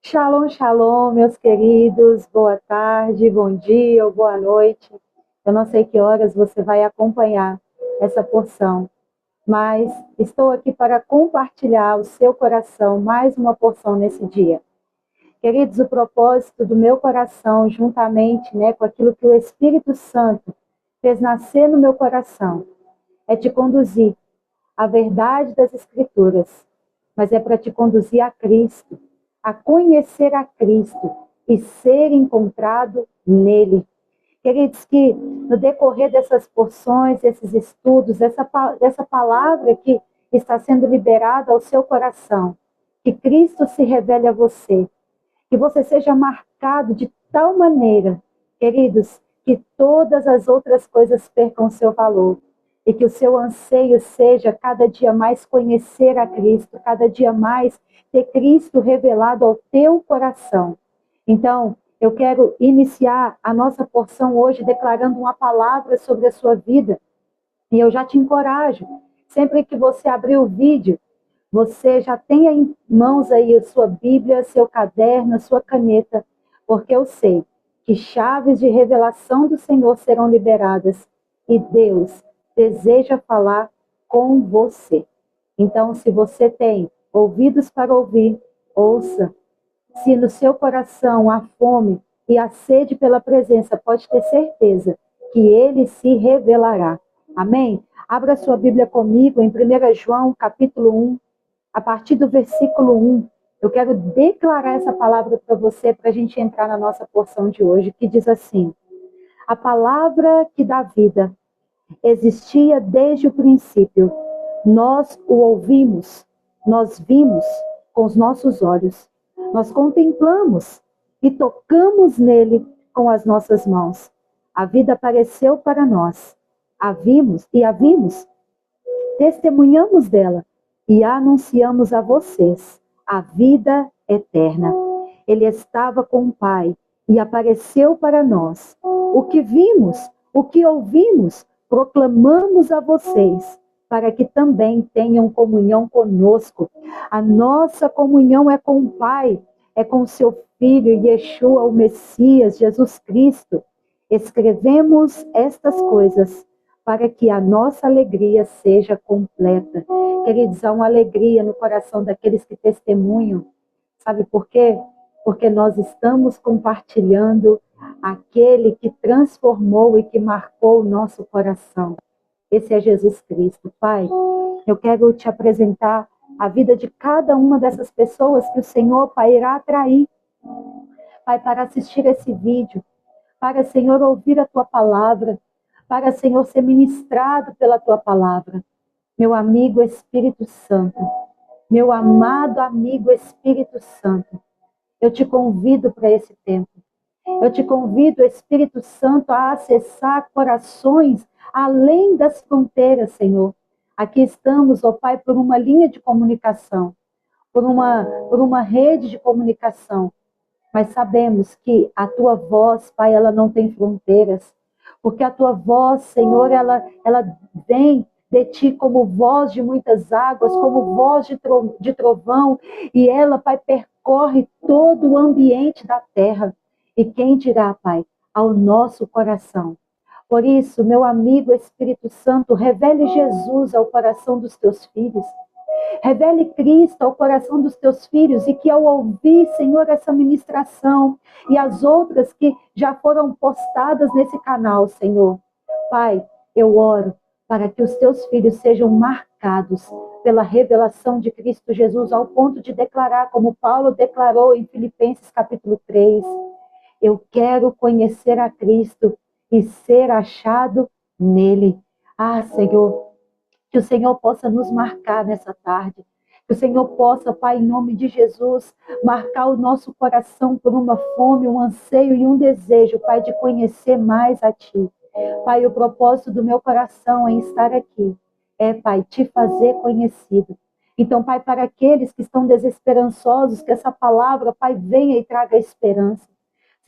Shalom, shalom, meus queridos. Boa tarde, bom dia ou boa noite. Eu não sei que horas você vai acompanhar essa porção, mas estou aqui para compartilhar o seu coração mais uma porção nesse dia. Queridos, o propósito do meu coração, juntamente, com aquilo que o Espírito Santo fez nascer no meu coração, é te conduzir à verdade das Escrituras, mas é para te conduzir a Cristo, a conhecer a Cristo e ser encontrado nele. Queridos, que no decorrer dessas porções, desses estudos, dessa palavra que está sendo liberada ao seu coração, que Cristo se revele a você, que você seja marcado de tal maneira, queridos, que todas as outras coisas percam seu valor e que o seu anseio seja cada dia mais conhecer a Cristo, cada dia mais ter Cristo revelado ao teu coração. Então, eu quero iniciar a nossa porção hoje declarando uma palavra sobre a sua vida. E eu já te encorajo, sempre que você abrir o vídeo, você já tenha em mãos aí a sua Bíblia, seu caderno, a sua caneta, porque eu sei que chaves de revelação do Senhor serão liberadas e Deus deseja falar com você. Então, se você tem ouvidos para ouvir, ouça. Se no seu coração há fome e a sede pela presença, pode ter certeza que ele se revelará. Amém? Abra sua Bíblia comigo em 1 João, capítulo 1, a partir do versículo 1. Eu quero declarar essa palavra para você, para a gente entrar na nossa porção de hoje, que diz assim: a palavra que dá vida existia desde o princípio. Nós o ouvimos, nós vimos com os nossos olhos, nós contemplamos e tocamos nele com as nossas mãos. A vida apareceu para nós, a vimos, testemunhamos dela e anunciamos a vocês a vida eterna. Ele estava com o Pai e apareceu para nós. O que vimos, o que ouvimos, proclamamos a vocês, para que também tenham comunhão conosco. A nossa comunhão é com o Pai, é com o seu Filho, Yeshua, o Messias, Jesus Cristo. Escrevemos estas coisas para que a nossa alegria seja completa. Queridos, há uma alegria no coração daqueles que testemunham. Sabe por quê? Porque nós estamos compartilhando aquele que transformou e que marcou o nosso coração. Esse é Jesus Cristo. Pai, eu quero te apresentar a vida de cada uma dessas pessoas que o Senhor, Pai, irá atrair, Pai, para assistir esse vídeo, para, Senhor, ouvir a tua palavra, para, Senhor, ser ministrado pela tua palavra. Meu amigo Espírito Santo, meu amado amigo Espírito Santo, eu te convido para esse tempo. Eu te convido, Espírito Santo, a acessar corações além das fronteiras, Senhor. Aqui estamos, ó Pai, por uma linha de comunicação, por uma rede de comunicação, mas sabemos que a tua voz, Pai, ela não tem fronteiras, porque a tua voz, Senhor, ela vem de ti como voz de muitas águas, como voz de trovão, e ela, Pai, percorre todo o ambiente da terra. E quem dirá, Pai, ao nosso coração? Por isso, meu amigo Espírito Santo, revele Jesus ao coração dos teus filhos. Revele Cristo ao coração dos teus filhos e que ao ouvir, Senhor, essa ministração e as outras que já foram postadas nesse canal, Senhor. Pai, eu oro para que os teus filhos sejam marcados pela revelação de Cristo Jesus ao ponto de declarar, como Paulo declarou em Filipenses capítulo 3, eu quero conhecer a Cristo e ser achado nele. Ah, Senhor, que o Senhor possa nos marcar nessa tarde. Que o Senhor possa, Pai, em nome de Jesus, marcar o nosso coração por uma fome, um anseio e um desejo, Pai, de conhecer mais a Ti. Pai, o propósito do meu coração em estar aqui é, Pai, Te fazer conhecido. Então, Pai, para aqueles que estão desesperançosos, que essa palavra, Pai, venha e traga esperança.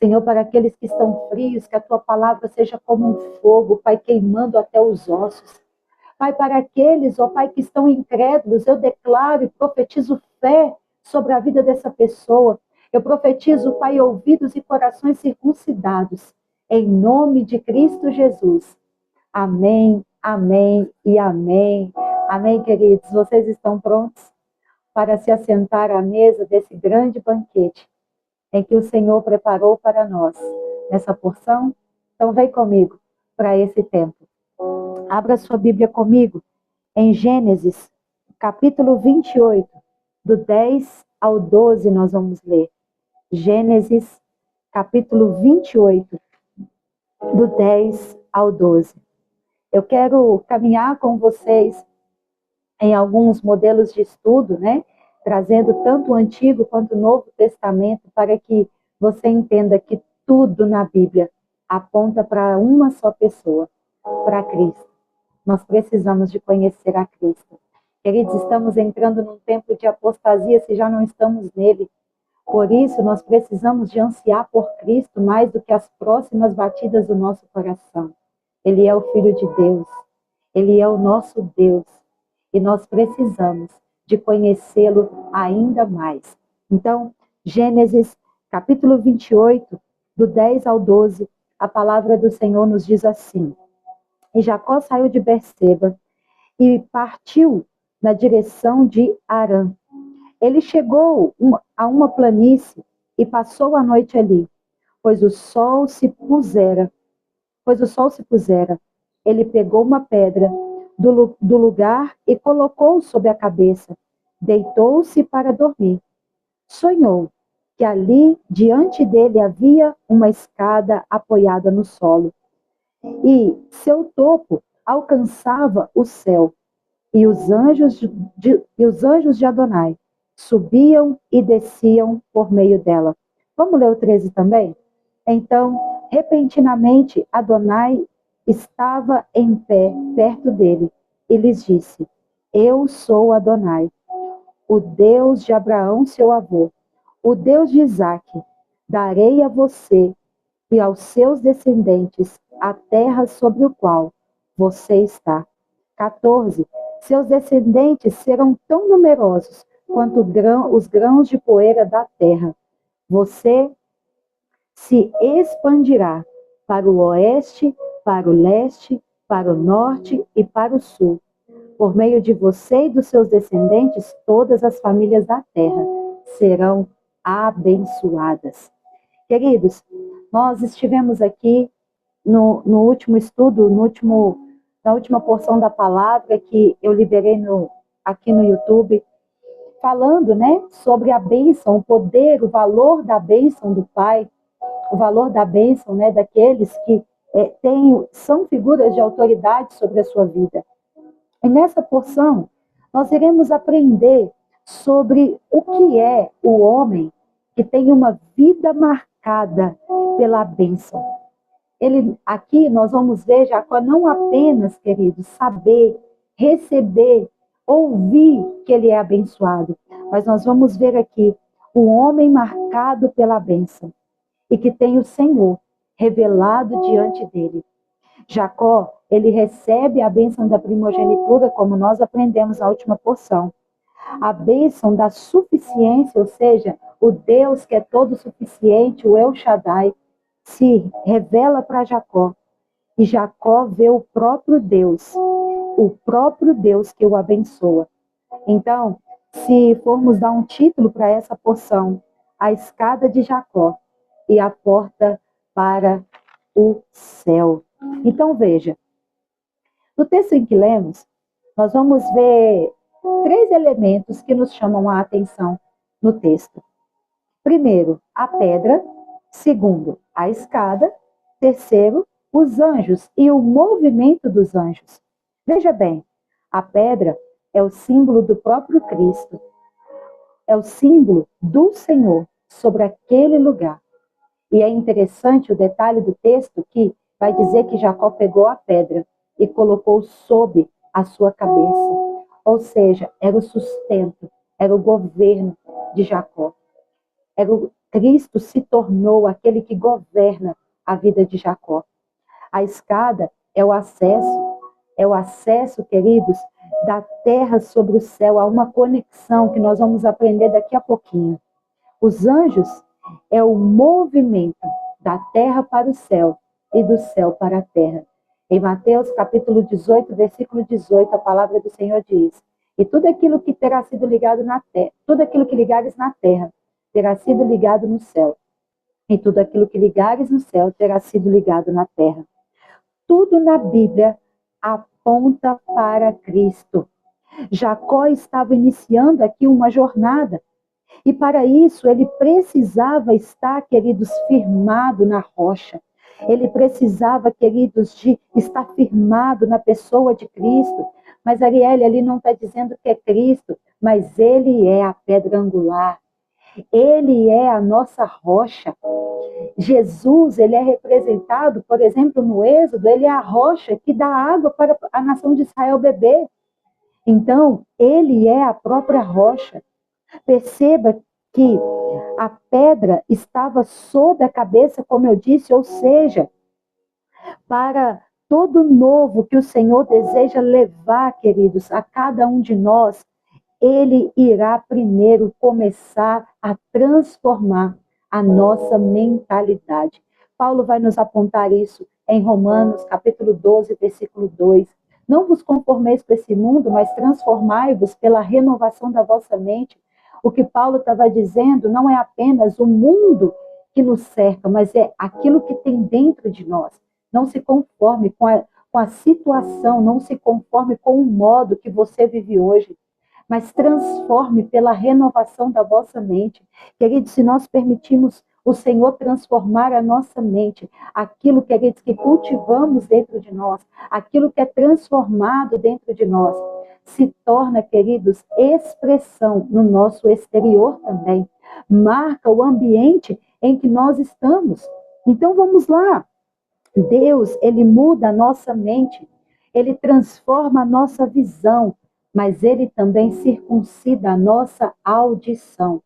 Senhor, para aqueles que estão frios, que a Tua palavra seja como um fogo, Pai, queimando até os ossos. Pai, para aqueles, ó Pai, que estão incrédulos, eu declaro e profetizo fé sobre a vida dessa pessoa. Eu profetizo, Pai, ouvidos e corações circuncidados, em nome de Cristo Jesus. Amém, amém e amém. Amém, queridos. Vocês estão prontos para se assentar à mesa desse grande banquete em que o Senhor preparou para nós nessa porção? Então vem comigo para esse tempo. Abra sua Bíblia comigo em Gênesis, capítulo 28, do 10 ao 12 nós vamos ler. Gênesis, capítulo 28, do 10 ao 12. Eu quero caminhar com vocês em alguns modelos de estudo, né? Trazendo tanto o Antigo quanto o Novo Testamento, para que você entenda que tudo na Bíblia aponta para uma só pessoa, para Cristo. Nós precisamos de conhecer a Cristo. Queridos, estamos entrando num tempo de apostasia se já não estamos nele. Por isso, nós precisamos de ansiar por Cristo mais do que as próximas batidas do nosso coração. Ele é o Filho de Deus. Ele é o nosso Deus. E nós precisamos de conhecê-lo ainda mais. Então, Gênesis, capítulo 28, do 10 ao 12, a palavra do Senhor nos diz assim: E Jacó saiu de Berseba e partiu na direção de Harã. Ele chegou a uma planície e passou a noite ali, pois o sol se pusera. Ele pegou uma pedra do lugar e colocou sobre a cabeça. Deitou-se para dormir. Sonhou que ali diante dele havia uma escada apoiada no solo, e seu topo alcançava o céu, e os anjos de Adonai subiam e desciam por meio dela. Vamos ler o 13 também? Então, repentinamente, Adonai estava em pé perto dele e lhes disse: Eu sou Adonai, o Deus de Abraão, seu avô, o Deus de Isaque. Darei a você e aos seus descendentes a terra sobre o qual você está. 14. Seus descendentes serão tão numerosos quanto os grãos de poeira da terra. Você se expandirá para o oeste, para o leste, para o norte e para o sul. Por meio de você e dos seus descendentes, todas as famílias da terra serão abençoadas. Queridos, nós estivemos aqui no último estudo, na última porção da palavra que eu liberei aqui no YouTube, falando, né, sobre a bênção, o poder, o valor da bênção do Pai, o valor da bênção, né, daqueles que são figuras de autoridade sobre a sua vida. E nessa porção, nós iremos aprender sobre o que é o homem que tem uma vida marcada pela bênção. Aqui nós vamos ver Jacó não apenas, queridos, saber, receber, ouvir que ele é abençoado, mas nós vamos ver aqui um homem marcado pela bênção e que tem o Senhor revelado diante dele. Jacó, ele recebe a bênção da primogenitura, como nós aprendemos na última porção. A bênção da suficiência, ou seja, o Deus que é todo suficiente, o El Shaddai, se revela para Jacó. E Jacó vê o próprio Deus que o abençoa. Então, se formos dar um título para essa porção, a escada de Jacó e a porta para o céu. Então, veja, no texto em que lemos, nós vamos ver 3 elementos que nos chamam a atenção no texto. Primeiro, a pedra. Segundo, a escada. Terceiro, os anjos e o movimento dos anjos. Veja bem, a pedra é o símbolo do próprio Cristo. É o símbolo do Senhor sobre aquele lugar. E é interessante o detalhe do texto que vai dizer que Jacó pegou a pedra e colocou sob a sua cabeça. Ou seja, era o sustento, era o governo de Jacó. Cristo se tornou aquele que governa a vida de Jacó. A escada é o acesso, queridos, da terra sobre o céu, a uma conexão que nós vamos aprender daqui a pouquinho. Os anjos é o movimento da terra para o céu e do céu para a terra. Em Mateus capítulo 18, versículo 18, a palavra do Senhor diz: e tudo aquilo que terá sido ligado na terra, tudo aquilo que ligares na terra, terá sido ligado no céu. E tudo aquilo que ligares no céu terá sido ligado na terra. Tudo na Bíblia aponta para Cristo. Jacó estava iniciando aqui uma jornada. E para isso ele precisava estar, queridos, firmado na rocha. Ele precisava, queridos, de estar firmado na pessoa de Cristo. Mas Arielle ali não está dizendo que é Cristo, mas ele é a pedra angular. Ele é a nossa rocha. Jesus, ele é representado, por exemplo, no Êxodo, ele é a rocha que dá água para a nação de Israel beber. Então, ele é a própria rocha. Perceba que a pedra estava sob a cabeça, como eu disse, ou seja, para todo novo que o Senhor deseja levar, queridos, a cada um de nós, ele irá primeiro começar a transformar a nossa mentalidade. Paulo vai nos apontar isso em Romanos, capítulo 12, versículo 2. Não vos conformeis com esse mundo, mas transformai-vos pela renovação da vossa mente. O que Paulo estava dizendo não é apenas o mundo que nos cerca, mas é aquilo que tem dentro de nós. Não se conforme com a situação, não se conforme com o modo que você vive hoje, mas transforme pela renovação da vossa mente. Queridos, se nós permitirmos o Senhor transformar a nossa mente, aquilo, queridos, que cultivamos dentro de nós, aquilo que é transformado dentro de nós, se torna, queridos, expressão no nosso exterior também. Marca o ambiente em que nós estamos. Então vamos lá. Deus, ele muda a nossa mente, ele transforma a nossa visão, mas ele também circuncida a nossa audição.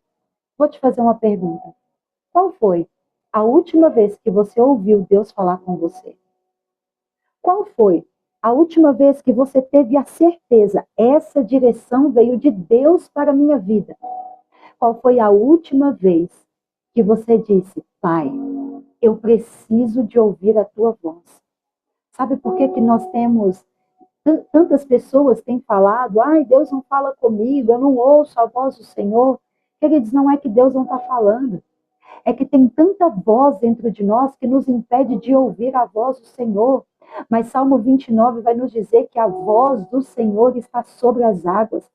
Vou te fazer uma pergunta. Qual foi a última vez que você ouviu Deus falar com você? Qual foi a última vez que você teve a certeza, essa direção veio de Deus para a minha vida? Qual foi a última vez que você disse, Pai, eu preciso de ouvir a tua voz? Sabe por que que nós temos, tantas pessoas têm falado, ai, Deus não fala comigo, eu não ouço a voz do Senhor. Queridos, não é que Deus não está falando. É que tem tanta voz dentro de nós que nos impede de ouvir a voz do Senhor. Mas Salmo 29 vai nos dizer que a voz do Senhor está sobre as águas.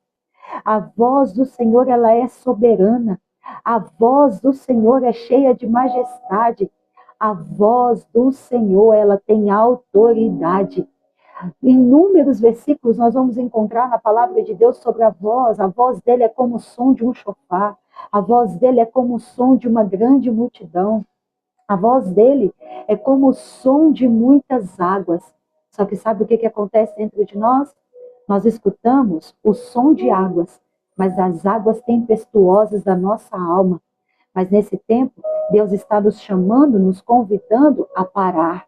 A voz do Senhor, ela é soberana. A voz do Senhor é cheia de majestade. A voz do Senhor, ela tem autoridade. Em inúmeros versículos nós vamos encontrar na palavra de Deus sobre a voz dele é como o som de um chofar, a voz dele é como o som de uma grande multidão, a voz dele é como o som de muitas águas. Só que sabe o que acontece dentro de nós? Nós escutamos o som de águas, mas as águas tempestuosas da nossa alma. Mas nesse tempo, Deus está nos chamando, nos convidando a parar,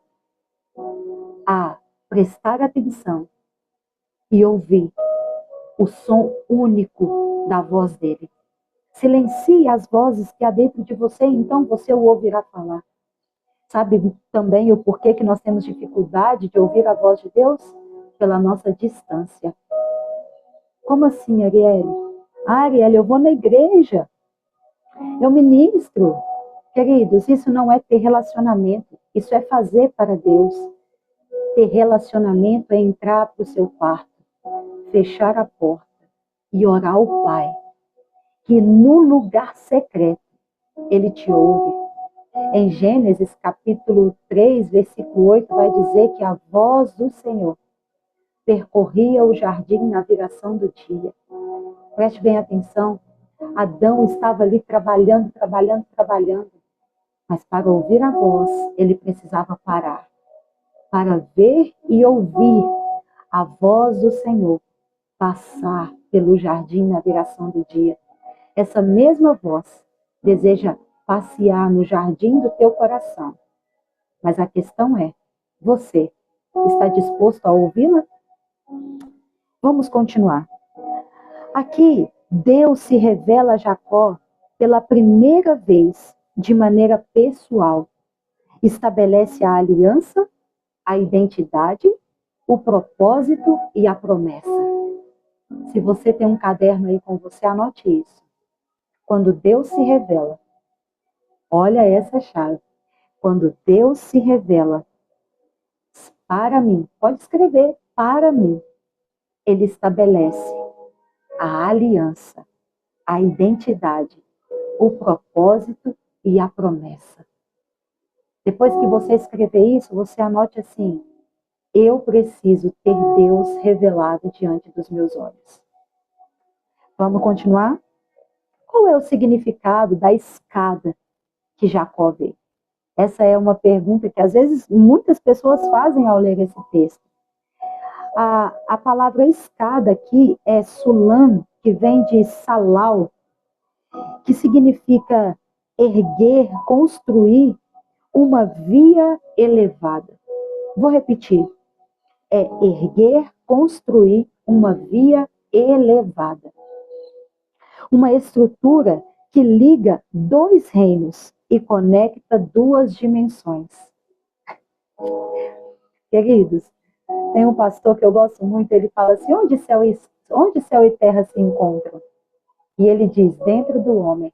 a prestar atenção e ouvir o som único da voz dele. Silencie as vozes que há dentro de você, então você o ouvirá falar. Sabe também o porquê que nós temos dificuldade de ouvir a voz de Deus? Pela nossa distância. Como assim, Arielle? Arielle, eu vou na igreja, eu ministro. Queridos, isso não é ter relacionamento, isso é fazer para Deus. Ter relacionamento é entrar para o seu quarto, fechar a porta e orar ao Pai, que no lugar secreto ele te ouve. Em Gênesis capítulo 3, versículo 8, vai dizer que a voz do Senhor percorria o jardim na viração do dia. Preste bem atenção, Adão estava ali trabalhando, mas para ouvir a voz, ele precisava parar, para ver e ouvir a voz do Senhor passar pelo jardim na viração do dia. Essa mesma voz deseja passear no jardim do teu coração. Mas a questão é, você está disposto a ouvi-la? Vamos continuar. Aqui, Deus se revela a Jacó pela primeira vez de maneira pessoal. Estabelece a aliança, a identidade, o propósito e a promessa. Se você tem um caderno aí com você, anote isso. Quando Deus se revela, olha essa chave. Quando Deus se revela para mim, pode escrever, para mim, Ele estabelece a aliança, a identidade, o propósito e a promessa. Depois que você escrever isso, você anote assim: eu preciso ter Deus revelado diante dos meus olhos. Vamos continuar? Qual é o significado da escada que Jacó vê? Essa é uma pergunta que às vezes muitas pessoas fazem ao ler esse texto. A palavra escada aqui é sulam, que vem de salau, que significa erguer, construir uma via elevada. Vou repetir. É erguer, construir uma via elevada. Uma estrutura que liga dois reinos e conecta duas dimensões. Queridos, tem um pastor que eu gosto muito, ele fala assim: onde céu e terra se encontram? E ele diz: dentro do homem.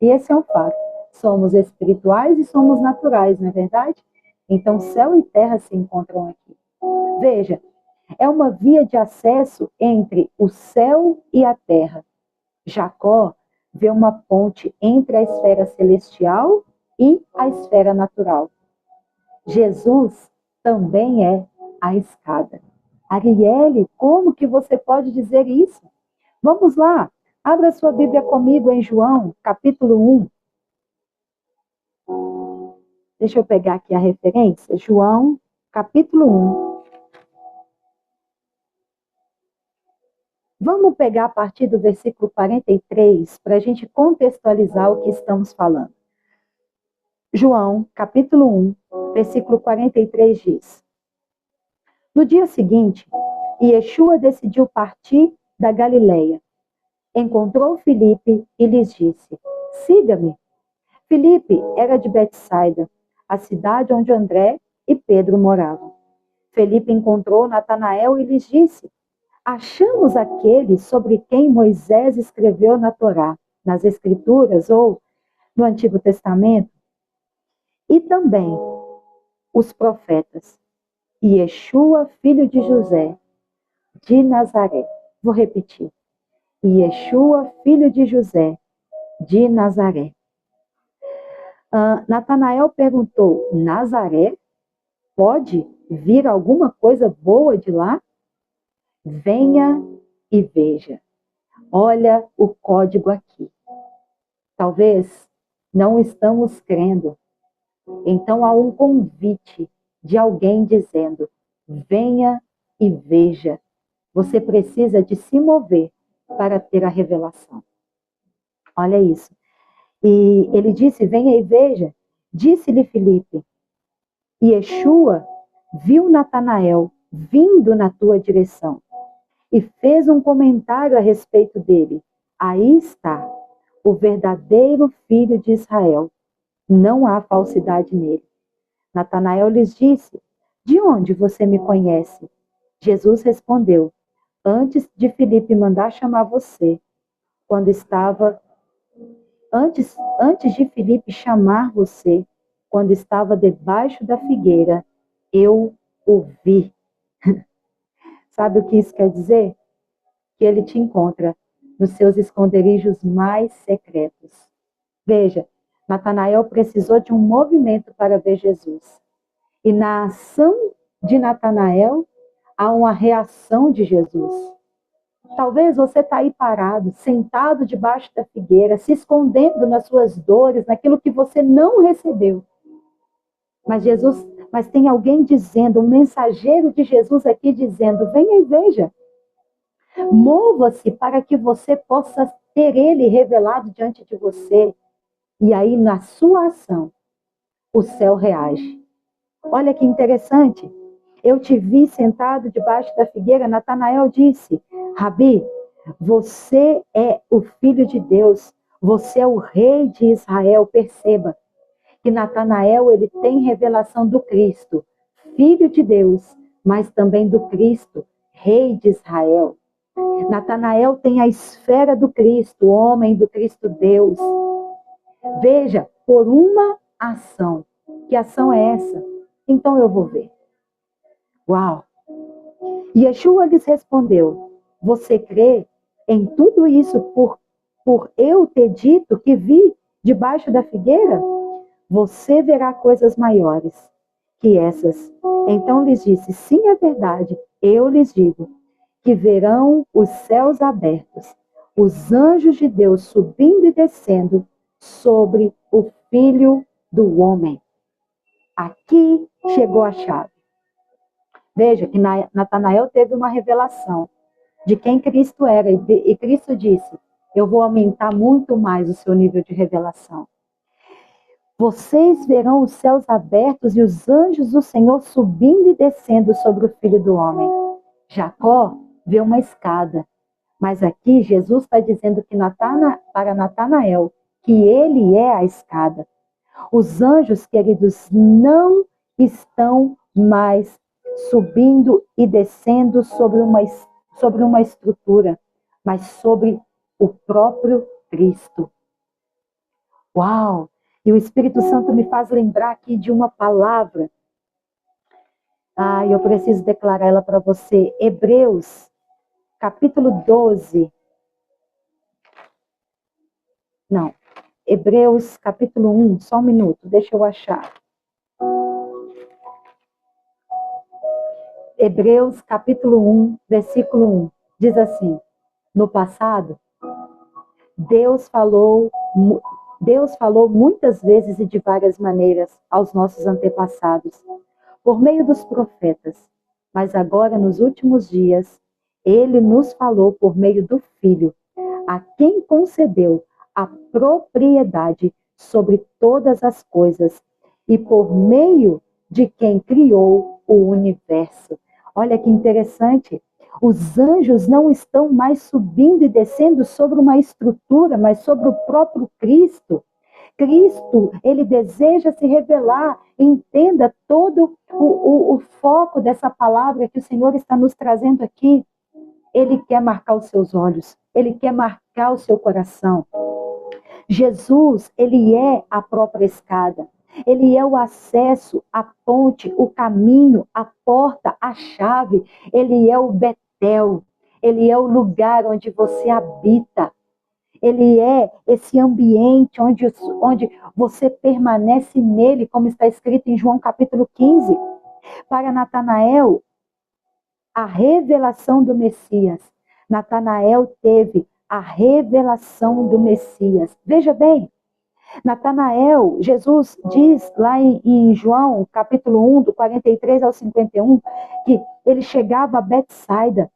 E esse é um fato. Somos espirituais e somos naturais, não é verdade? Então, céu e terra se encontram aqui. Veja, é uma via de acesso entre o céu e a terra. Jacó vê uma ponte entre a esfera celestial e a esfera natural. Jesus também é a escada. Arielle, como que você pode dizer isso? Vamos lá, abra sua Bíblia comigo em João, capítulo 1. Deixa eu pegar aqui a referência. João, capítulo 1. Vamos pegar a partir do versículo 43 para a gente contextualizar o que estamos falando. João, capítulo 1, versículo 43 diz: no dia seguinte, Yeshua decidiu partir da Galileia. Encontrou Filipe e lhes disse: siga-me. Filipe era de Betsaida, a cidade onde André e Pedro moravam. Filipe encontrou Natanael e lhes disse: achamos aquele sobre quem Moisés escreveu na Torá, nas Escrituras ou no Antigo Testamento, e também os profetas, Yeshua, filho de José, de Nazaré. Vou repetir. Yeshua, filho de José, de Nazaré. Natanael perguntou: Nazaré? Pode vir alguma coisa boa de lá? Venha e veja. Olha o código aqui. Talvez não estamos crendo. Então há um convite de alguém dizendo: venha e veja. Você precisa de se mover para ter a revelação. Olha isso. E ele disse: venha e veja. Disse-lhe Filipe: Yeshua viu Natanael vindo na tua direção e fez um comentário a respeito dele. Aí está o verdadeiro filho de Israel. Não há falsidade nele. Natanael lhes disse: de onde você me conhece? Jesus respondeu: antes de Filipe mandar chamar você, quando estava antes de Filipe chamar você, quando estava debaixo da figueira, eu o vi. Sabe o que isso quer dizer? Que ele te encontra nos seus esconderijos mais secretos. Veja, Natanael precisou de um movimento para ver Jesus. E na ação de Natanael, há uma reação de Jesus. Talvez você está aí parado, sentado debaixo da figueira, se escondendo nas suas dores, naquilo que você não recebeu. Mas tem alguém dizendo, um mensageiro de Jesus aqui dizendo: venha e veja. Mova-se para que você possa ter ele revelado diante de você. E aí, na sua ação, o céu reage. Olha que interessante. Eu te vi sentado debaixo da figueira. Natanael disse: Rabi, você é o Filho de Deus. Você é o rei de Israel. Perceba que Natanael, ele tem revelação do Cristo, Filho de Deus, mas também do Cristo, Rei de Israel. Natanael tem a esfera do Cristo, homem do Cristo Deus. Veja, por uma ação. Que ação é essa? Então eu vou ver. Uau! E Yeshua lhes respondeu: você crê em tudo isso por eu ter dito que vi debaixo da figueira? Você verá coisas maiores que essas. Então lhes disse: sim, é verdade, eu lhes digo, que verão os céus abertos, os anjos de Deus subindo e descendo sobre o Filho do Homem. Aqui chegou a chave. Veja que Natanael teve uma revelação de quem Cristo era, e Cristo disse: eu vou aumentar muito mais o seu nível de revelação. Vocês verão os céus abertos e os anjos do Senhor subindo e descendo sobre o Filho do Homem. Jacó vê uma escada, mas aqui Jesus está dizendo que para Natanael que ele é a escada. Os anjos, queridos, não estão mais subindo e descendo sobre uma estrutura, mas sobre o próprio Cristo. Uau! E o Espírito Santo me faz lembrar aqui de uma palavra. Eu preciso declarar ela para você. Hebreus, capítulo 12. Não. Hebreus, capítulo 1. Só um minuto, deixa eu achar. Hebreus, capítulo 1, versículo 1. Diz assim: no passado, Deus falou muitas vezes e de várias maneiras aos nossos antepassados, por meio dos profetas. Mas agora, nos últimos dias, Ele nos falou por meio do Filho, a quem concedeu a propriedade sobre todas as coisas e por meio de quem criou o universo. Olha que interessante. Os anjos não estão mais subindo e descendo sobre uma estrutura, mas sobre o próprio Cristo. Cristo, ele deseja se revelar. Entenda todo o foco dessa palavra que o Senhor está nos trazendo aqui. Ele quer marcar os seus olhos, ele quer marcar o seu coração. Jesus, ele é a própria escada. Ele é o acesso, a ponte, o caminho, a porta, a chave. Ele é o Betel. Ele é o lugar onde você habita. Ele é esse ambiente onde você permanece nele, como está escrito em João capítulo 15. Para Natanael, a revelação do Messias. Natanael teve a revelação do Messias. Veja bem, Natanael, Jesus diz lá em João, capítulo 1, do 43 ao 51, que ele chegava a Betsaida.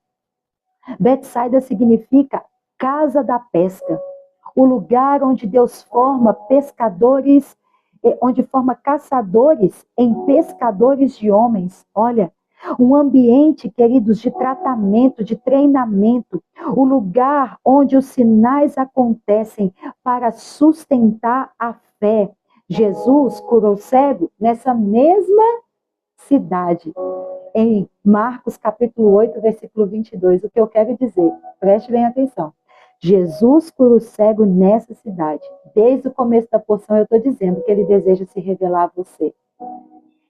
Betsaida significa casa da pesca, o lugar onde Deus forma pescadores, onde forma caçadores em pescadores de homens. Olha, um ambiente, queridos, de tratamento, de treinamento, o lugar onde os sinais acontecem para sustentar a fé. Jesus curou cego nessa mesma cidade, em Marcos capítulo 8, versículo 22. O que eu quero dizer, preste bem atenção. Jesus cura o cego nessa cidade. Desde o começo da porção eu estou dizendo que ele deseja se revelar a você.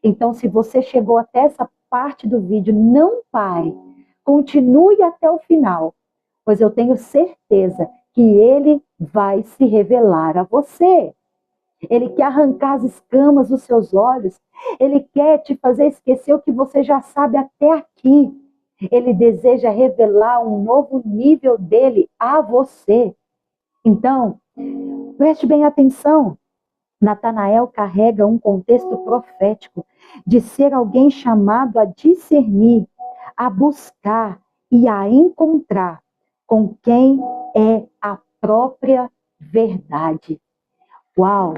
Então, se você chegou até essa parte do vídeo, não pare. Continue até o final, pois eu tenho certeza que ele vai se revelar a você. Ele quer arrancar as escamas dos seus olhos. Ele quer te fazer esquecer o que você já sabe até aqui. Ele deseja revelar um novo nível dele a você. Então, preste bem atenção. Natanael carrega um contexto profético de ser alguém chamado a discernir, a buscar e a encontrar com quem é a própria verdade. Uau!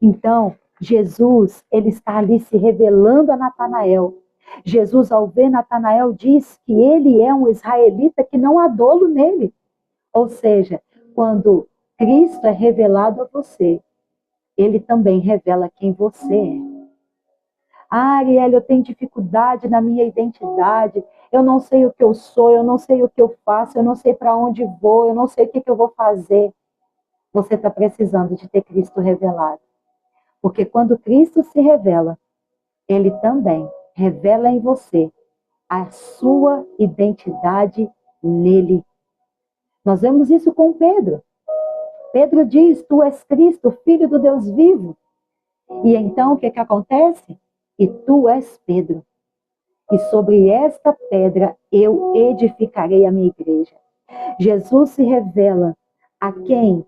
Então, Jesus, ele está ali se revelando a Natanael. Jesus, ao ver Natanael, diz que ele é um israelita que não há dolo nele. Ou seja, quando Cristo é revelado a você. Ele também revela quem você é. Ah, Ariel, eu tenho dificuldade na minha identidade. Eu não sei o que eu sou, eu não sei o que eu faço, eu não sei para onde vou, eu não sei o que eu vou fazer. Você está precisando de ter Cristo revelado. Porque quando Cristo se revela, Ele também revela em você a sua identidade nele. Nós vemos isso com Pedro. Pedro diz, tu és Cristo, Filho do Deus vivo. E então o que acontece? E tu és Pedro. E sobre esta pedra eu edificarei a minha igreja. Jesus se revela a quem?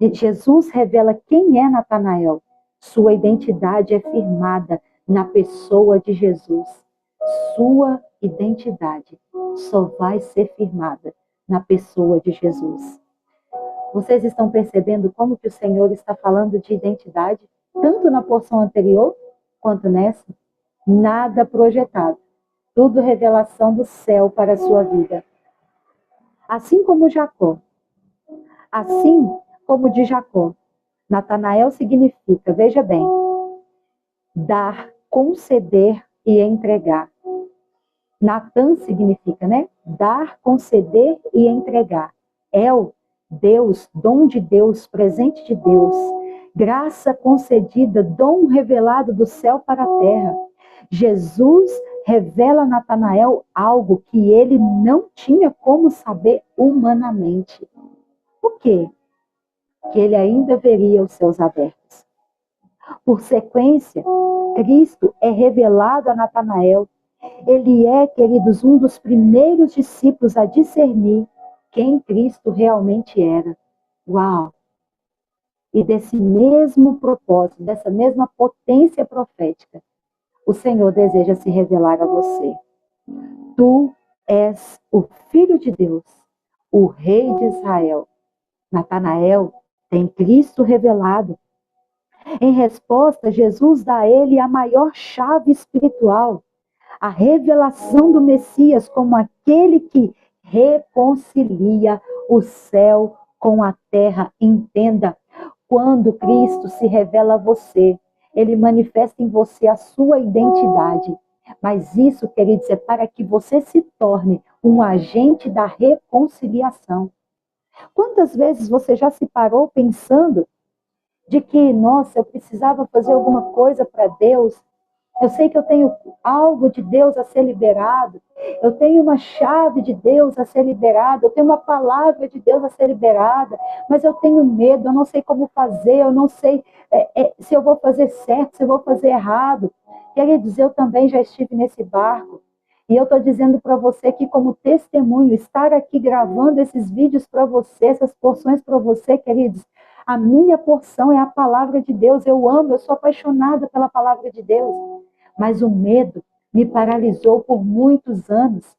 Jesus revela quem é Natanael. Sua identidade é firmada na pessoa de Jesus. Sua identidade só vai ser firmada na pessoa de Jesus. Vocês estão percebendo como que o Senhor está falando de identidade, tanto na porção anterior quanto nessa? Nada projetado. Tudo revelação do céu para a sua vida. Assim como Jacó. Assim como de Jacó. Natanael significa, veja bem, dar, conceder e entregar. Natan significa, né? Dar, conceder e entregar. El, Deus, dom de Deus, presente de Deus. Graça concedida, dom revelado do céu para a terra. Jesus revela a Natanael algo que ele não tinha como saber humanamente. Por quê? Que ele ainda veria os céus abertos. Por sequência, Cristo é revelado a Natanael. Ele é, queridos, um dos primeiros discípulos a discernir quem Cristo realmente era. Uau! E desse mesmo propósito, dessa mesma potência profética, o Senhor deseja se revelar a você. Tu és o Filho de Deus, o Rei de Israel. Natanael tem Cristo revelado. Em resposta, Jesus dá a ele a maior chave espiritual, a revelação do Messias como aquele que reconcilia o céu com a terra. Entenda, quando Cristo se revela a você, ele manifesta em você a sua identidade. Mas isso, queridos, é para que você se torne um agente da reconciliação. Quantas vezes você já se parou pensando de que, nossa, eu precisava fazer alguma coisa para Deus? Eu sei que eu tenho algo de Deus a ser liberado. Eu tenho uma chave de Deus a ser liberada. Eu tenho uma palavra de Deus a ser liberada. Mas eu tenho medo, eu não sei como fazer. Eu não sei se eu vou fazer certo, se eu vou fazer errado. Queridos, eu também já estive nesse barco. E eu estou dizendo para você que, como testemunho, estar aqui gravando esses vídeos para você, essas porções para você, queridos, a minha porção é a palavra de Deus. Eu amo, eu sou apaixonada pela palavra de Deus. Mas o medo me paralisou por muitos anos.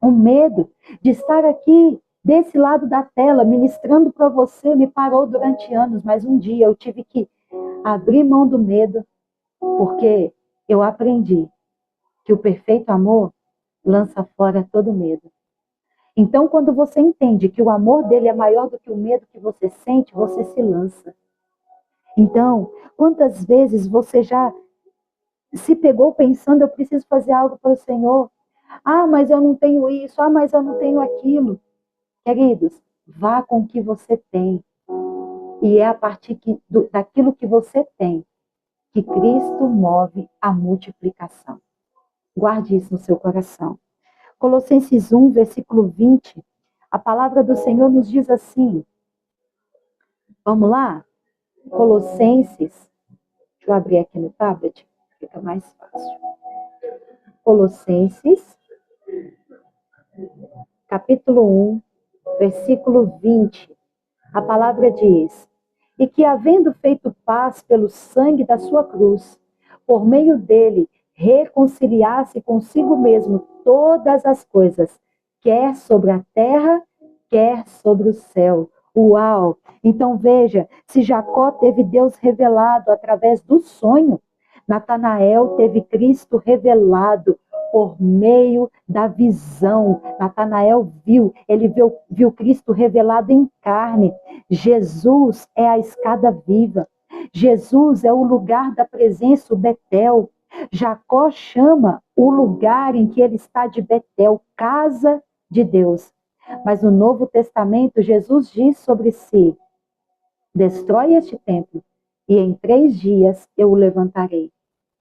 O medo de estar aqui, desse lado da tela, ministrando para você, me parou durante anos. Mas um dia eu tive que abrir mão do medo, porque eu aprendi que o perfeito amor lança fora todo medo. Então, quando você entende que o amor dele é maior do que o medo que você sente, você se lança. Então, quantas vezes você já se pegou pensando, eu preciso fazer algo para o Senhor? Ah, mas eu não tenho isso. Ah, mas eu não tenho aquilo. Queridos, vá com o que você tem. E é a partir daquilo que você tem que Cristo move a multiplicação. Guarde isso no seu coração. Colossenses 1, versículo 20, a palavra do Senhor nos diz assim. Vamos lá? Colossenses, deixa eu abrir aqui no tablet, fica mais fácil. Colossenses, capítulo 1, versículo 20, a palavra diz: e que, havendo feito paz pelo sangue da sua cruz, por meio dele reconciliasse consigo mesmo todas as coisas, quer sobre a terra, quer sobre o céu. Uau! Então veja, se Jacó teve Deus revelado através do sonho, Natanael teve Cristo revelado por meio da visão. Natanael ele viu Cristo revelado em carne. Jesus é a escada viva. Jesus é o lugar da presença, o Betel. Jacó chama o lugar em que ele está de Betel, casa de Deus. Mas no Novo Testamento, Jesus diz sobre si: destrói este templo e em 3 dias eu o levantarei.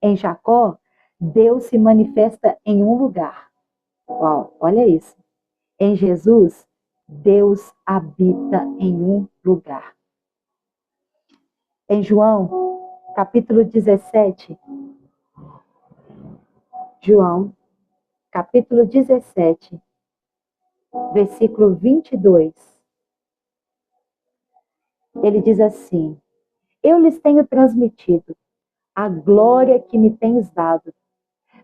Em Jacó, Deus se manifesta em um lugar. Uau, olha isso. Em Jesus, Deus habita em um lugar. Em João, capítulo 17, João, capítulo 17, versículo 22, ele diz assim: eu lhes tenho transmitido a glória que me tens dado,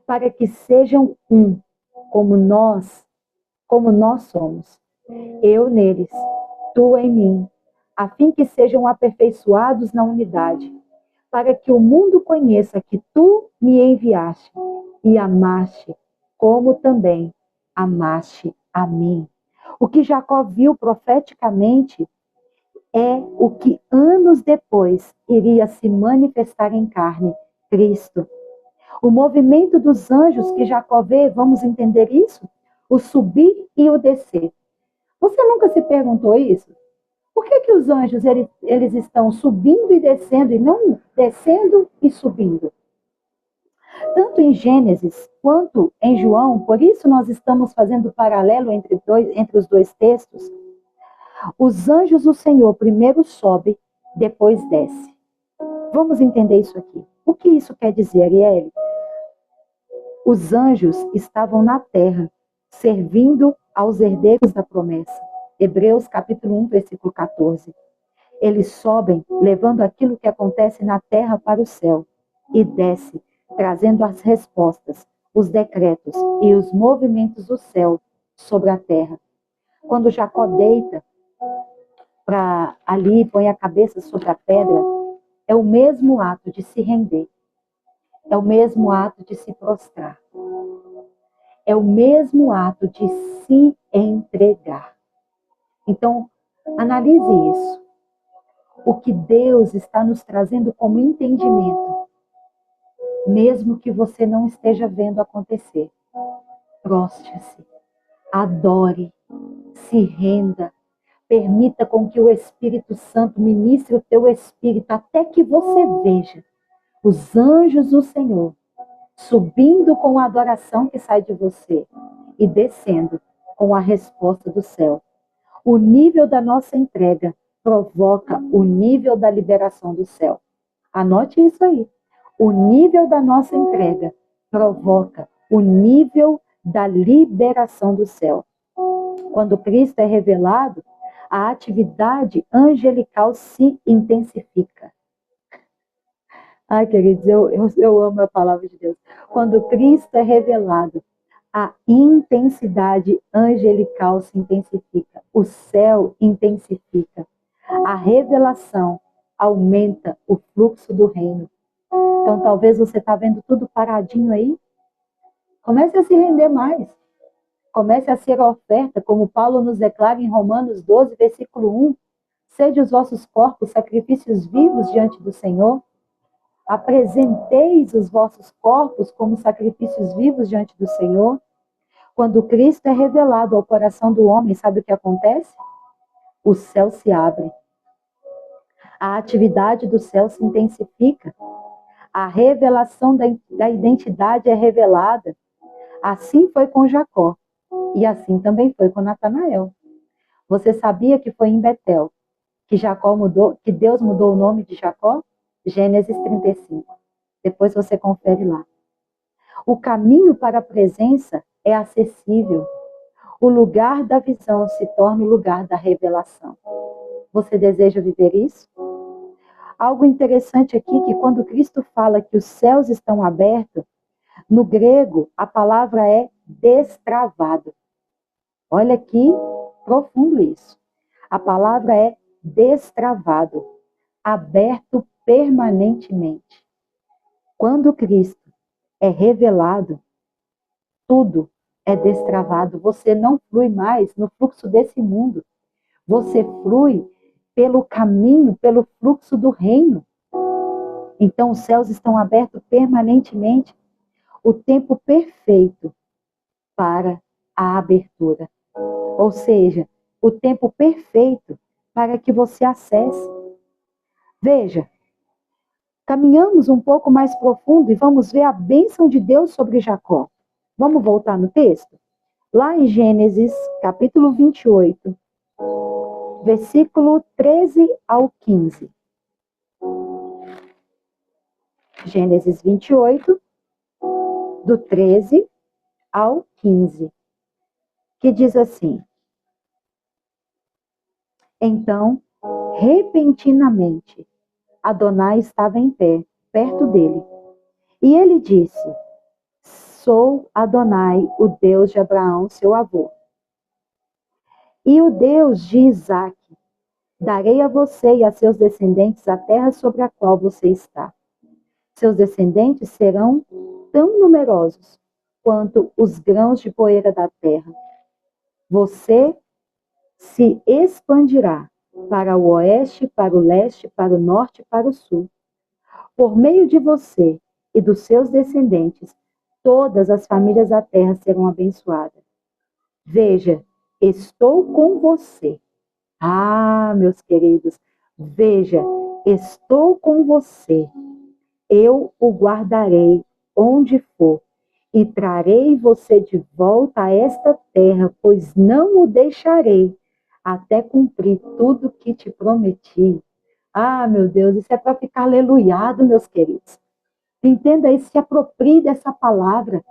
para que sejam um, como nós somos. Eu neles, tu em mim, a fim que sejam aperfeiçoados na unidade, para que o mundo conheça que tu me enviaste e amaste, como também amaste a mim. O que Jacó viu profeticamente é o que anos depois iria se manifestar em carne, Cristo. O movimento dos anjos que Jacó vê, vamos entender isso? O subir e o descer. Você nunca se perguntou isso? Por que os anjos eles estão subindo e descendo e não descendo e subindo? Tanto em Gênesis quanto em João, por isso nós estamos fazendo paralelo entre os dois textos. Os anjos do Senhor primeiro sobe, depois desce. Vamos entender isso aqui. O que isso quer dizer, Arielle? Os anjos estavam na terra, servindo aos herdeiros da promessa. Hebreus capítulo 1, versículo 14. Eles sobem, levando aquilo que acontece na terra para o céu, e desce, trazendo as respostas, os decretos e os movimentos do céu sobre a terra. Quando Jacó deita para ali, põe a cabeça sobre a pedra, é o mesmo ato de se render, é o mesmo ato de se prostrar, é o mesmo ato de se entregar. Então, analise isso. O que Deus está nos trazendo como entendimento, mesmo que você não esteja vendo acontecer. Proste-se, adore, se renda, permita com que o Espírito Santo ministre o teu espírito até que você veja os anjos do Senhor subindo com a adoração que sai de você e descendo com a resposta do céu. O nível da nossa entrega provoca o nível da liberação do céu. Anote isso aí. O nível da nossa entrega provoca o nível da liberação do céu. Quando Cristo é revelado, a atividade angelical se intensifica. Ai, queridos, eu amo a palavra de Deus. Quando Cristo é revelado, a intensidade angelical se intensifica. O céu intensifica. A revelação aumenta o fluxo do reino. Então, talvez você está vendo tudo paradinho aí. Comece a se render mais. Comece a ser oferta, como Paulo nos declara em Romanos 12, versículo 1. Sede os vossos corpos sacrifícios vivos diante do Senhor. Apresenteis os vossos corpos como sacrifícios vivos diante do Senhor. Quando Cristo é revelado ao coração do homem, sabe o que acontece? O céu se abre. A atividade do céu se intensifica. A revelação da identidade é revelada. Assim foi com Jacó. E assim também foi com Natanael. Você sabia que foi em Betel que Deus mudou o nome de Jacó? Gênesis 35. Depois você confere lá. O caminho para a presença é acessível. O lugar da visão se torna o lugar da revelação. Você deseja viver isso? Algo interessante aqui que quando Cristo fala que os céus estão abertos, no grego a palavra é destravado. Olha que profundo isso. A palavra é destravado, aberto permanentemente. Quando Cristo é revelado, tudo é destravado. Você não flui mais no fluxo desse mundo. Você flui pelo caminho, pelo fluxo do reino. Então os céus estão abertos permanentemente. O tempo perfeito para a abertura. Ou seja, o tempo perfeito para que você acesse. Veja, caminhamos um pouco mais profundo e vamos ver a bênção de Deus sobre Jacó. Vamos voltar no texto? Lá em Gênesis, capítulo 28, versículo 13 ao 15. Gênesis 28, do 13 ao 15, que diz assim: Então, repentinamente, Adonai estava em pé, perto dele. E ele disse: Sou Adonai, o Deus de Abraão, seu avô, e o Deus de Isaque. Darei a você e a seus descendentes a terra sobre a qual você está. Seus descendentes serão tão numerosos quanto os grãos de poeira da terra. Você se expandirá para o oeste, para o leste, para o norte e para o sul. Por meio de você e dos seus descendentes, todas as famílias da terra serão abençoadas. Veja, estou com você. Ah, meus queridos, veja, estou com você. Eu o guardarei onde for e trarei você de volta a esta terra, pois não o deixarei até cumprir tudo que te prometi. Ah, meu Deus, isso é para ficar aleluiado, meus queridos. Entenda isso, se aproprie dessa palavra.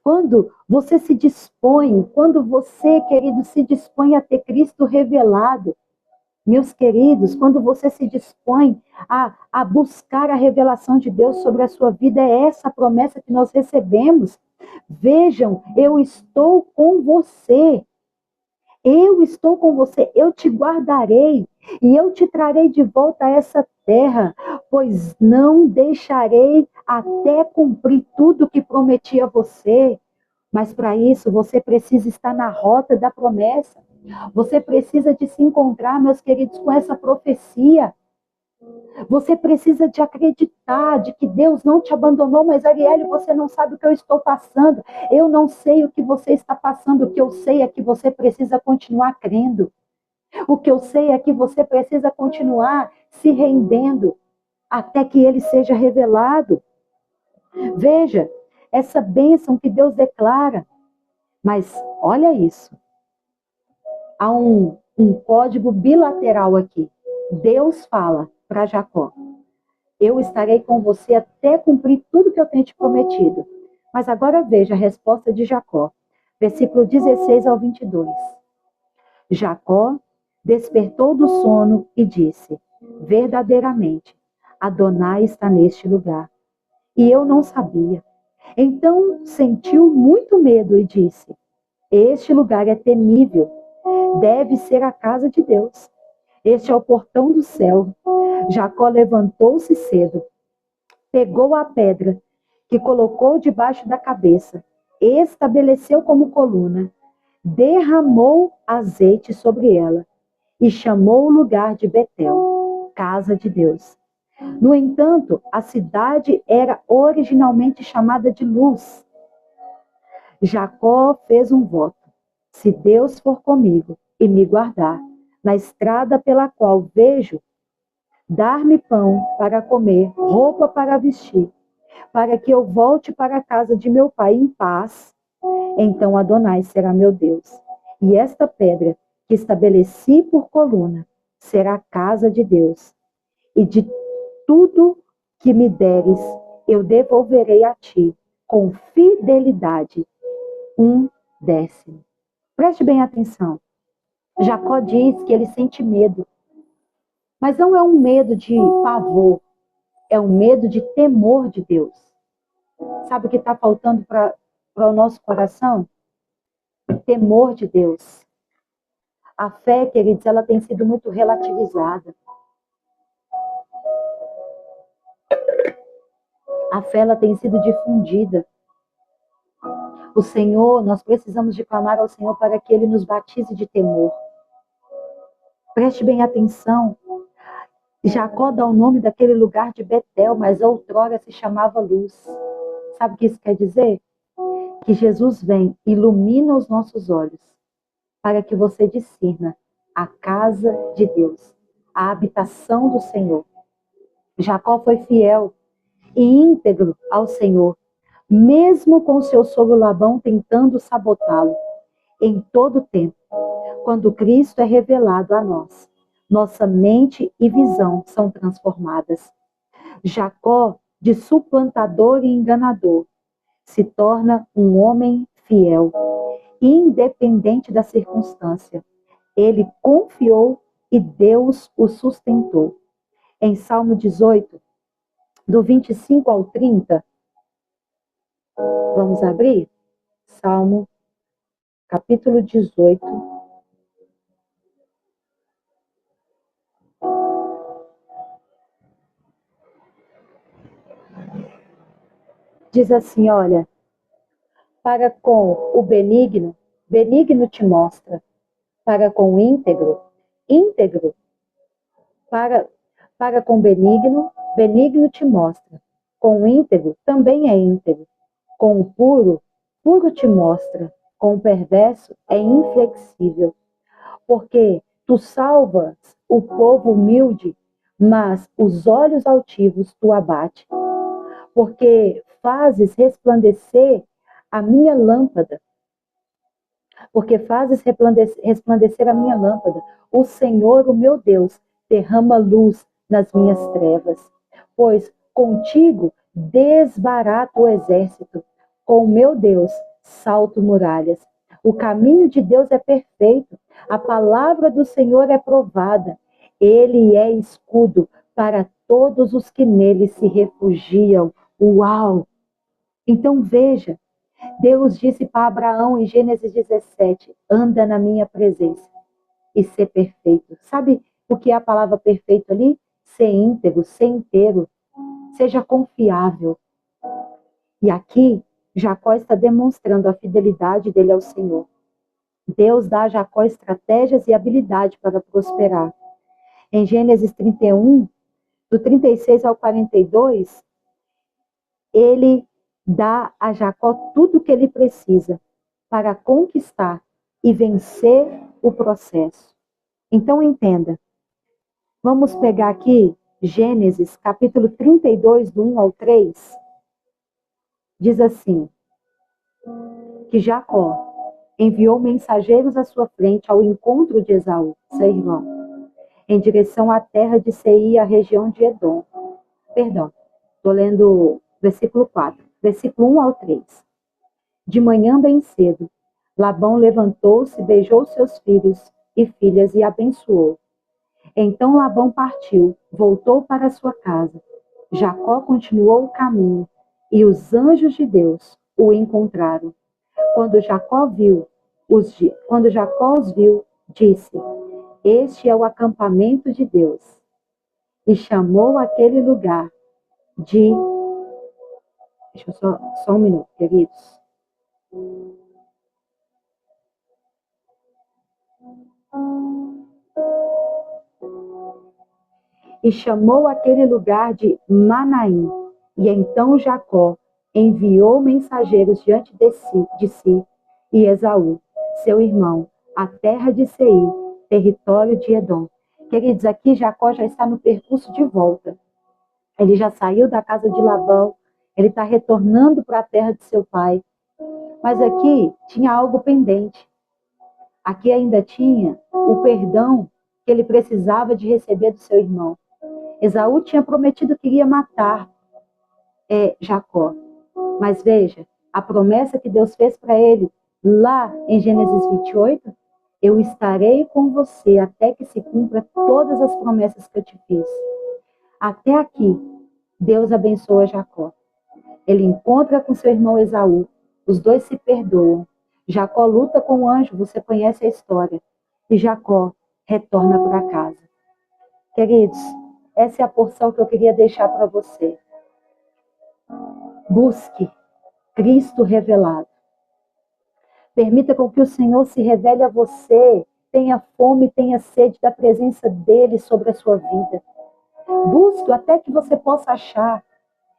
Quando você se dispõe, quando você, querido, se dispõe a ter Cristo revelado, meus queridos, quando você se dispõe a buscar a revelação de Deus sobre a sua vida, é essa a promessa que nós recebemos. Vejam, eu estou com você. Eu estou com você, eu te guardarei e eu te trarei de volta a essa terra, pois não deixarei até cumprir tudo que prometi a você. Mas para isso você precisa estar na rota da promessa. Você precisa de se encontrar, meus queridos, com essa profecia. Você precisa de acreditar de que Deus não te abandonou, mas Arielle, você não sabe o que eu estou passando. Eu não sei o que você está passando. O que eu sei é que você precisa continuar crendo. O que eu sei é que você precisa continuar se rendendo até que ele seja revelado. Veja, essa bênção que Deus declara. Mas olha isso. Há um código bilateral aqui. Deus fala para Jacó: eu estarei com você até cumprir tudo que eu tenho te prometido. Mas agora veja a resposta de Jacó. Versículo 16 ao 22. Jacó despertou do sono e disse: verdadeiramente, Adonai está neste lugar. E eu não sabia. Então sentiu muito medo e disse: este lugar é temível. Deve ser a casa de Deus. Este é o portão do céu. Jacó levantou-se cedo, pegou a pedra que colocou debaixo da cabeça, estabeleceu como coluna, derramou azeite sobre ela e chamou o lugar de Betel, casa de Deus. No entanto, a cidade era originalmente chamada de Luz. Jacó fez um voto: se Deus for comigo e me guardar na estrada pela qual vejo, dar-me pão para comer, roupa para vestir, para que eu volte para a casa de meu pai em paz, então Adonai será meu Deus. E esta pedra que estabeleci por coluna será a casa de Deus. E de tudo que me deres, eu devolverei a ti, com fidelidade, 1/10. Preste bem atenção. Jacó diz que ele sente medo. Mas não é um medo de pavor, é um medo de temor de Deus. Sabe o que está faltando para o nosso coração? Temor de Deus. A fé, queridos, ela tem sido muito relativizada. A fé, ela tem sido difundida. O Senhor, nós precisamos de clamar ao Senhor para que Ele nos batize de temor. Preste bem atenção. Jacó dá o nome daquele lugar de Betel, mas outrora se chamava Luz. Sabe o que isso quer dizer? Que Jesus vem, ilumina os nossos olhos, para que você discirna a casa de Deus, a habitação do Senhor. Jacó foi fiel e íntegro ao Senhor, mesmo com seu sogro Labão tentando sabotá-lo. Em todo tempo, quando Cristo é revelado a nós, nossa mente e visão são transformadas. Jacó, de suplantador e enganador, se torna um homem fiel, independente da circunstância. Ele confiou e Deus o sustentou. Em Salmo 18, do 25 ao 30, vamos abrir? Salmo, capítulo 18. Diz assim, olha, para com o benigno, benigno te mostra, para com o íntegro, íntegro, para com benigno, benigno te mostra, com o íntegro também é íntegro, com o puro, puro te mostra, com o perverso é inflexível, porque tu salvas o povo humilde, mas os olhos altivos tu abate, porque fazes resplandecer a minha lâmpada, porque fazes resplandecer a minha lâmpada. O Senhor, o meu Deus, derrama luz nas minhas trevas. Pois contigo desbarato o exército, com o meu Deus salto muralhas. O caminho de Deus é perfeito, a palavra do Senhor é provada. Ele é escudo para todos os que nele se refugiam. Uau! Então veja, Deus disse para Abraão em Gênesis 17, anda na minha presença e ser perfeito. Sabe o que é a palavra perfeito ali? Ser íntegro, ser inteiro, seja confiável. E aqui, Jacó está demonstrando a fidelidade dele ao Senhor. Deus dá a Jacó estratégias e habilidade para prosperar. Em Gênesis 31, do 36 ao 42, ele dá a Jacó tudo o que ele precisa para conquistar e vencer o processo. Então entenda, vamos pegar aqui Gênesis capítulo 32, do 1 ao 3, diz assim, que Jacó enviou mensageiros à sua frente ao encontro de Esaú, seu irmão, em direção à terra de Seir, a região de Edom. Perdão, estou lendo versículo 4, versículo 1 ao 3. De manhã bem cedo, Labão levantou-se, beijou seus filhos e filhas e abençoou. Então Labão partiu, voltou para sua casa. Jacó continuou o caminho e os anjos de Deus o encontraram. Quando Jacó os viu, disse, este é o acampamento de Deus. E chamou aquele lugar de... Deixa eu só um minuto, queridos. E chamou aquele lugar de Manaim. E então Jacó enviou mensageiros diante de si e Esaú, seu irmão, a terra de Seir, território de Edom. Queridos, aqui Jacó já está no percurso de volta. Ele já saiu da casa de Labão, ele está retornando para a terra de seu pai. Mas aqui tinha algo pendente. Aqui ainda tinha o perdão que ele precisava de receber do seu irmão. Esaú tinha prometido que iria matar Jacó. Mas veja, a promessa que Deus fez para ele, lá em Gênesis 28, eu estarei com você até que se cumpra todas as promessas que eu te fiz. Até aqui, Deus abençoa Jacó. Ele encontra com seu irmão Esaú, os dois se perdoam. Jacó luta com o anjo, você conhece a história. E Jacó retorna para casa. Queridos, essa é a porção que eu queria deixar para você. Busque Cristo revelado. Permita com que o Senhor se revele a você. Tenha fome, tenha sede da presença dele sobre a sua vida. Busque até que você possa achar.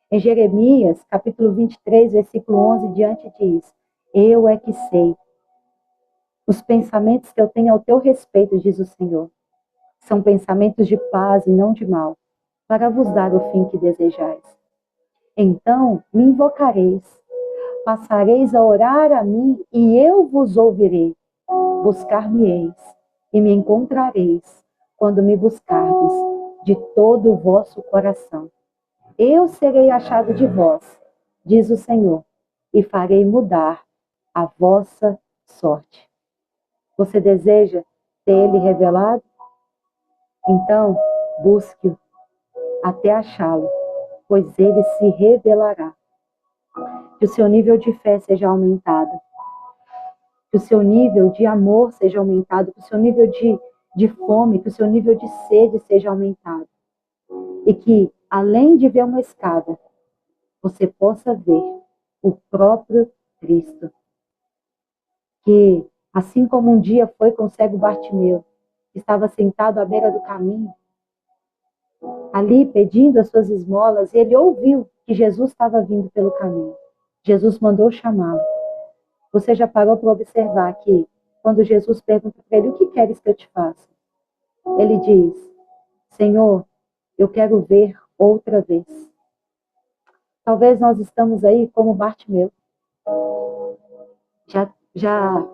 Em Jeremias, capítulo 23, versículo 11 diante diz: eu é que sei os pensamentos que eu tenho ao teu respeito, diz o Senhor. São pensamentos de paz e não de mal, para vos dar o fim que desejais. Então me invocareis, passareis a orar a mim e eu vos ouvirei. Buscar-me-eis e me encontrareis quando me buscardes de todo o vosso coração. Eu serei achado de vós, diz o Senhor, e farei mudar a vossa sorte. Você deseja ter ele revelado? Então, busque-o até achá-lo, pois ele se revelará. Que o seu nível de fé seja aumentado, que o seu nível de amor seja aumentado, que o seu nível de fome, que o seu nível de sede seja aumentado. E que, além de ver uma escada, você possa ver o próprio Cristo. Que, assim como um dia foi com o cego Bartimeu, que estava sentado à beira do caminho, ali pedindo as suas esmolas, e ele ouviu que Jesus estava vindo pelo caminho. Jesus mandou chamá-lo. Você já parou para observar que, quando Jesus pergunta para ele: o que queres que eu te faça? Ele diz: Senhor, eu quero ver outra vez. Talvez nós estamos aí como Bartimeu. Já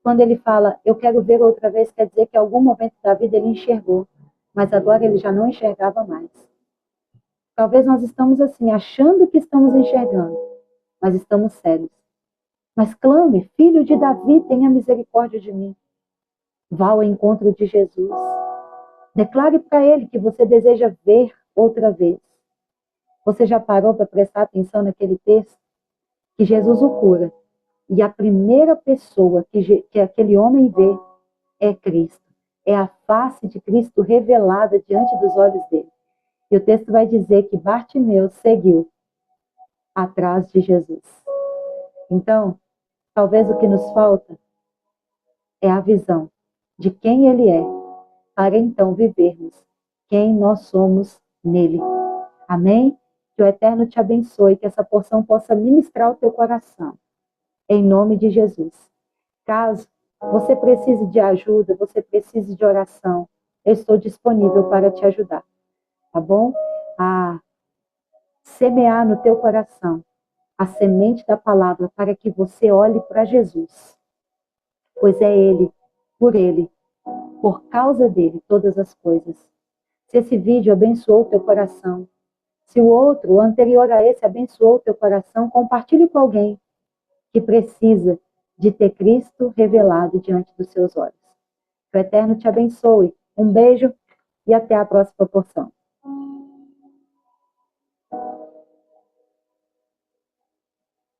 quando ele fala, eu quero ver outra vez, quer dizer que em algum momento da vida ele enxergou, mas agora ele já não enxergava mais. Talvez nós estamos assim, achando que estamos enxergando, mas estamos cegos. Mas clame: filho de Davi, tenha misericórdia de mim. Vá ao encontro de Jesus. Declare para ele que você deseja ver outra vez. Você já parou para prestar atenção naquele texto? Que Jesus o cura. E a primeira pessoa que aquele homem vê é Cristo. É a face de Cristo revelada diante dos olhos dele. E o texto vai dizer que Bartimeu seguiu atrás de Jesus. Então, talvez o que nos falta é a visão de quem ele é, para então vivermos quem nós somos nele. Amém? Que o Eterno te abençoe, que essa porção possa ministrar o teu coração. Em nome de Jesus. Caso você precise de ajuda, você precise de oração, eu estou disponível para te ajudar. Tá bom? A semear no teu coração a semente da palavra para que você olhe para Jesus. Pois é Ele, por causa dele, todas as coisas. Se esse vídeo abençoou o teu coração, se o outro, o anterior a esse, abençoou o teu coração, compartilhe com alguém que precisa de ter Cristo revelado diante dos seus olhos. Que o Eterno te abençoe. Um beijo e até a próxima porção.